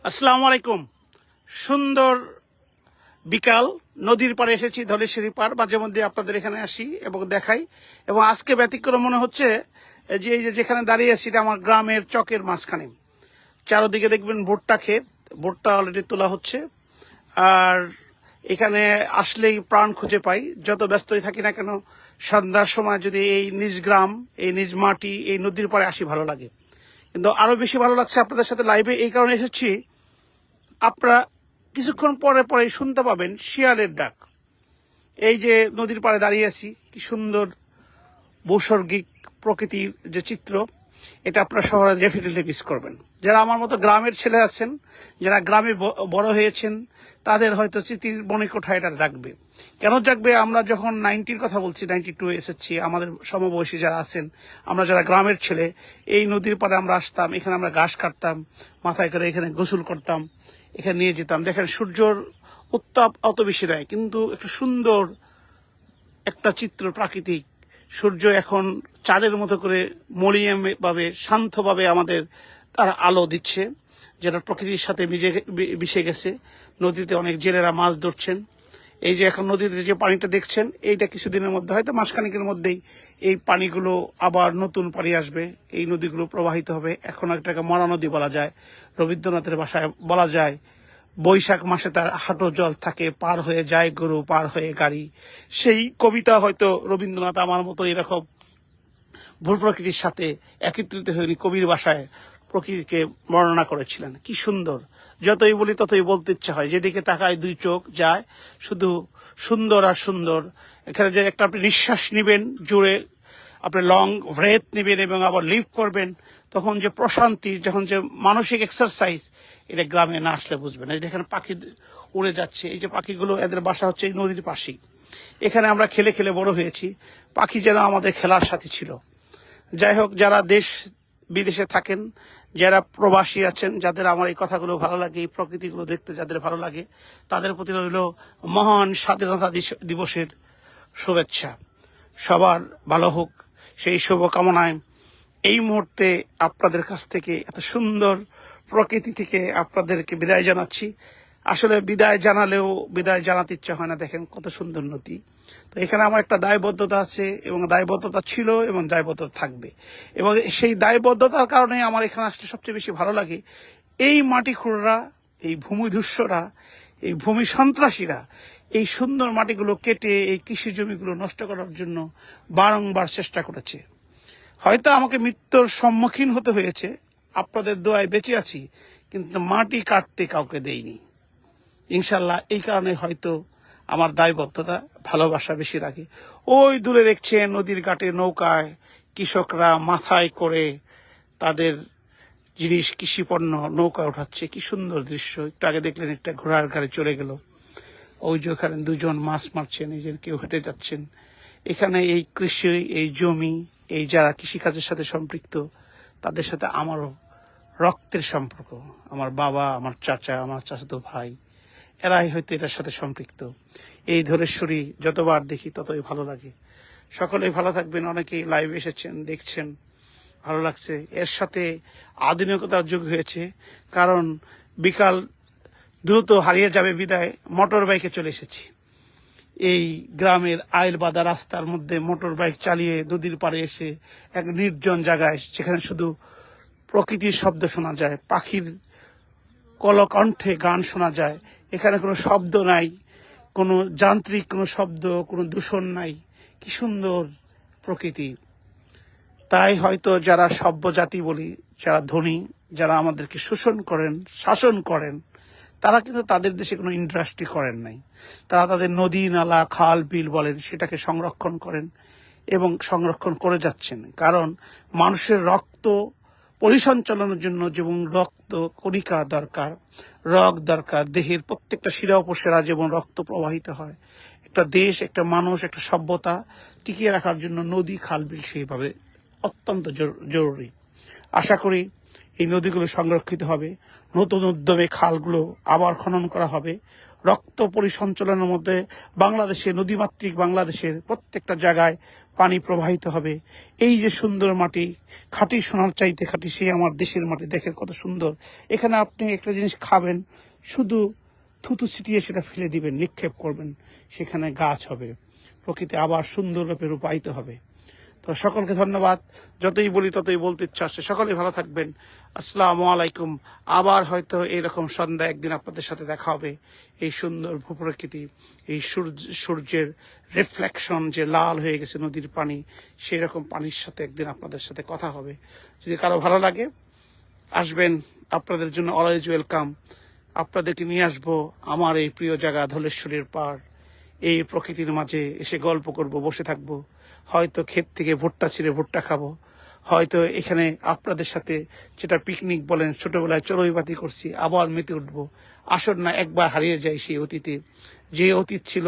আসসালামু আলাইকুম। সুন্দর বিকাল, নদীর পাড়ে এসেছি, ধলেশ্বরী পাড়। মাঝে মধ্যে আপনাদের এখানে আসি এবং দেখাই, এবং আজকে ব্যতিক্রম মনে হচ্ছে যে এই যে যেখানে দাঁড়িয়ে আছি এটা আমার গ্রামের চকের মাঝখানে। চারদিকে দেখবেন ভুট্টা ক্ষেত, ভুট্টা অলরেডি তোলা হচ্ছে। আর এখানে আসলেই প্রাণ খুঁজে পাই, যত ব্যস্তই থাকি না কেন সন্ধ্যার সময় যদি এই নিজ গ্রাম, এই নিজ মাটি, এই নদীর পাড়ে আসি ভালো লাগে। কিন্তু আরো বেশি ভালো লাগছে আপনাদের সাথে লাইভে এই কারণে এসেছি, আপনারা কিছুক্ষণ পরে পরে শুনতে পাবেন শিয়ালের ডাক। এই যে নদীর পাড়ে দাঁড়িয়ে আছি, কি সুন্দর বৈসর্গিক প্রকৃতির যে চিত্র, এটা আপনারা শহরে ডেফিনেটলি মিস করবেন। যারা আমার মতো গ্রামের ছেলে আছেন, যারা গ্রামে বড় হয়েছেন, তাদের হয়তো স্মৃতির মণিকোঠা এটা জাগবে। কেন জাগবে? আমরা যখন 90-র কথা বলছি, 92 এসেছি, আমাদের সমবয়সী যারা আছেন, আমরা যারা গ্রামের ছেলে, এই নদীর পাড়ে আমরা আসতাম, এখানে আমরা ঘাস কাটতাম, মাথায় করে এখানে গোসল করতাম, এখানে নিয়ে যেতাম। দেখেন সূর্যর উত্তাপ অত বেশি নয়, কিন্তু একটা সুন্দর একটা চিত্র, প্রাকৃতিক সূর্য এখন চাঁদের মতো করে মলিয়ম ভাবে, শান্তভাবে আমাদের তার আলো দিচ্ছে, যেটা প্রকৃতির সাথে মিশে গেছে। নদীতে অনেক জেলেরা মাছ ধরছেন। এই যে এখন নদীতে যে পানিটা দেখছেন, এইটা কিছুদিনের মধ্যে, হয়তো মাসখানেকের মধ্যেই এই পানিগুলো আবার নতুন পানি আসবে, এই নদীগুলো প্রবাহিত হবে। এখন একটাকে মরা নদী বলা যায়, রবীন্দ্রনাথের ভাষায় বলা যায় বৈশাখ মাসে তার হাঁটু জল থাকে, পার হয়ে যায় গরু, পার হয়ে গাড়ি। সেই কবিতা হয়তো রবীন্দ্রনাথ আমার মতো এরকম ভূ প্রকৃতির সাথে একত্রিত হয়ে কবির ভাষায় প্রকৃতিকে বর্ণনা করেছিলেন। কি সুন্দর! যতই বলি ততই বলতে ইচ্ছা হয়, যেদিকে তাকায় দুই চোখ যায় শুধু সুন্দর আর সুন্দর। এখানে যে একটা আপনি নিঃশ্বাস নিবেন জুড়ে, আপনি লং ব্রেথ নেবেন এবং আবার লিভ করবেন, তখন যে প্রশান্তি, যখন যে মানসিক এক্সারসাইজ, এটা গ্রামে না আসলে বুঝবেন। এই দেখেন পাখি উড়ে যাচ্ছে, এই যে পাখিগুলো, এদের বাসা হচ্ছে এই নদীর পাশেই। এখানে আমরা খেলে খেলে বড় হয়েছি, পাখি যেন আমাদের খেলার সাথী ছিল। যাই হোক, যারা দেশ বিদেশে থাকেন, যারা প্রবাসী আছেন, যাদের আমার এই কথাগুলো ভালো লাগে, এই প্রকৃতিগুলো দেখতে যাদের ভালো লাগে, তাদের প্রতি রইল মহান স্বাধীনতা দিবসের শুভেচ্ছা। সবার ভালো হোক, সেই শুভকামনায় এই মুহূর্তে আপনাদের কাছ থেকে, এত সুন্দর প্রকৃতি থেকে আপনাদেরকে বিদায় জানাচ্ছি। আসলে বিদায় জানালেও বিদায় জানাতে ইচ্ছা হয় না। দেখেন কত সুন্দর নদী। তো এখানে আমার একটা দায়বদ্ধতা আছে, এবং দায়বদ্ধতা ছিল এবং দায়বদ্ধতা থাকবে, এবং সেই দায়বদ্ধতার কারণে আমার এখানে আসতে সবচেয়ে বেশি ভালো লাগে। এই মাটি খুঁড়রা, এই ভূমিধূসরা, এই ভূমি সন্ত্রাসীরা এই সুন্দর মাটিগুলো কেটে এই কৃষি জমিগুলো নষ্ট করার জন্য বারংবার চেষ্টা করেছে। হয়তো আমাকে মৃত্যুর সম্মুখীন হতে হয়েছে, আপনাদের দোয়ায় বেঁচে আছি, কিন্তু মাটি কাটতে কাউকে দেইনি। ইনশাল্লাহ এই কারণে হয়তো আমার দায়বদ্ধতা, ভালোবাসা বেশি লাগে। ওই দূরে দেখছেন নদীর ঘাটে নৌকায় কৃষকরা মাথায় করে তাদের জিনিস, কৃষিপণ্য নৌকায় উঠাচ্ছে। কি সুন্দর দৃশ্য! একটু আগে দেখলেন একটা ঘোড়ার গাড়ি চলে গেল। ওই যে ওখানে দুজন মাছ মারছেন, এই যে কেউ হেঁটে যাচ্ছেন। এখানে এই কৃষি, এই জমি, এই যারা কৃষিকাজের সাথে সম্পৃক্ত, তাদের সাথে আমারও রক্তের সম্পর্ক। আমার বাবা, আমার চাচা, আমার চাচাতো ভাই, এরাই হয়তো এটার সাথে সম্পৃক্ত। এই ধলেশ্বরী যতবার দেখি ততই ভালো লাগে। সকলেই ভালো থাকবেন। অনেকেই লাইভ এসেছেন, দেখছেন, ভালো লাগছে। এর সাথে আধুনিকতার যুগ হয়েছে, কারণ বিকাল দ্রুত হারিয়ে যাবে বিদায় মোটর বাইকে চলে এসেছি। এই গ্রামের আইল বাঁধা রাস্তার মধ্যে মোটর বাইক চালিয়ে নদীর পাড়ে এসে এক নির্জন জায়গায়, যেখানে শুধু প্রকৃতির শব্দ শোনা যায়, পাখির কলকণ্ঠে গান শোনা যায়। এখানে কোনো শব্দ নাই, কোনো যান্ত্রিক কোনো শব্দ, কোনো দূষণ নাই। কি সুন্দর প্রকৃতি! তাই হয়তো যারা সভ্য জাতি বলি, যারা ধনী, যারা আমাদেরকে শোষণ করেন, শাসন করেন, তারা কিন্তু তাদের দেশে কোনো ইন্ডাস্ট্রি করেন নাই। তারা তাদের নদী, নালা, খাল, বিল বলেন, সেটাকে সংরক্ষণ করেন এবং সংরক্ষণ করে যাচ্ছেন। কারণ মানুষের রক্ত পরিসঞ্চালনের জন্য যেমন রক্ত কণিকা দরকার, রগ দরকার, দেহের প্রত্যেকটা শিরা উপশিরা যেমন রক্ত প্রবাহিত হয়, একটা দেশ, একটা মানুষ, একটা সভ্যতা টিকিয়ে রাখার জন্য নদী, খাল, বিল সেইভাবে অত্যন্ত জরুরি। আশা করি এই নদীগুলো সংরক্ষিত হবে, নতুন উদ্যমে খালগুলো আবার খনন করা হবে। রক্ত পরিসঞ্চালনের মধ্যে বাংলাদেশে, নদীমাতৃক বাংলাদেশের প্রত্যেকটা জায়গায় পানি প্রবাহিত হবে। এই যে সুন্দর মাটি, খাঁটি সোনার চাইতে খাঁটি, সেই আমার দেশের মাটি, দেখেন কত সুন্দর। এখানে আপনি একটা জিনিস খাবেন, শুধু থুতু ছিটিয়ে সেটা ফেলে দিবেন, নিক্ষেপ করবেন, সেখানে গাছ হবে, প্রকৃতি আবার সুন্দররূপে রূপায়িত হবে। তো সকলকে ধন্যবাদ। যতই বলি ততই বলতে ইচ্ছা আসছে। সকলেই ভালো থাকবেন। আসসালামু আলাইকুম। আবার হয়তো এইরকম সন্ধ্যা একদিন আপনাদের সাথে দেখা হবে। এই সুন্দর ভূপ্রকৃতি, এই সূর্যের রিফ্লেকশন যে লাল হয়ে গেছে নদীর পানি, সেই রকম পানির সাথে একদিন আপনাদের সাথে কথা হবে। যদি কারো ভালো লাগে আসবেন, আপনাদের জন্য অলওয়েজ ওয়েলকাম। আপনাদেরকে নিয়ে আসবো আমার এই প্রিয় জায়গা ধলেশ্বরীর পাড়। এই প্রকৃতির মাঝে এসে গল্প করব, বসে থাকবো, হয়তো ক্ষেত থেকে ভুট্টা ছিঁড়ে ভুট্টা খাবো, হয়তো এখানে আপনাদের সাথে যেটা পিকনিক বলেন, ছোটবেলায় চড়ুইবাতি করছি, আবার মেতে উঠবো। আসর না একবার হারিয়ে যায় সেই অতীতে। যে অতীত ছিল,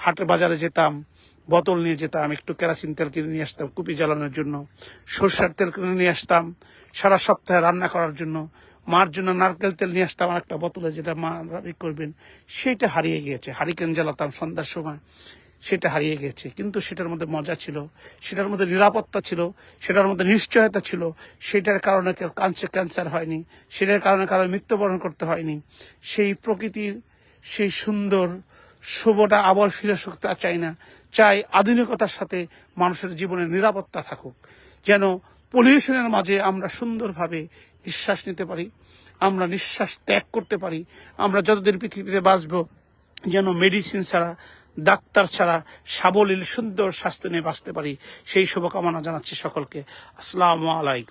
হাটের বাজারে যেতাম, বোতল নিয়ে যেতাম, একটু কেরোসিন তেল কিনে নিয়ে আসতাম কুপি জ্বালানোর জন্য, সরষের তেল কিনে নিয়ে আসতাম সারা সপ্তাহে রান্না করার জন্য, মার জন্য নারকেল তেল নিয়ে আসতাম আর একটা বোতলে, যেটা মা রান্না করবেন। সেটা হারিয়ে গিয়েছে। হারিকেন জ্বালাতাম সন্ধ্যার সময়, সেটা হারিয়ে গেছে। কিন্তু সেটার মধ্যে মজা ছিল, সেটার মধ্যে নিরাপত্তা ছিল, সেটার মধ্যে নিশ্চয়তা ছিল। সেটার কারণে ক্যান্সার হয়নি, সেটার কারণে কারো মৃত্যুবরণ করতে হয়নি। সেই প্রকৃতির সেই সুন্দর শুভটা আবার ফিরে আসতে চাই না। চাই আধুনিকতার সাথে মানুষের জীবনে নিরাপত্তা থাকুক, যেন পলিউশনের মাঝে আমরা সুন্দরভাবে নিঃশ্বাস নিতে পারি, আমরা নিঃশ্বাস ত্যাগ করতে পারি। আমরা যতদিন পৃথিবীতে বাঁচবো, যেন মেডিসিন ছাড়া, ডাক্তার ছাড়া সাবলীল সুন্দর স্বাস্থ্য নিয়ে বাঁচতে পারি। সেই শুভকামনা জানাচ্ছি সকলকে। আসসালামু আলাইকুম।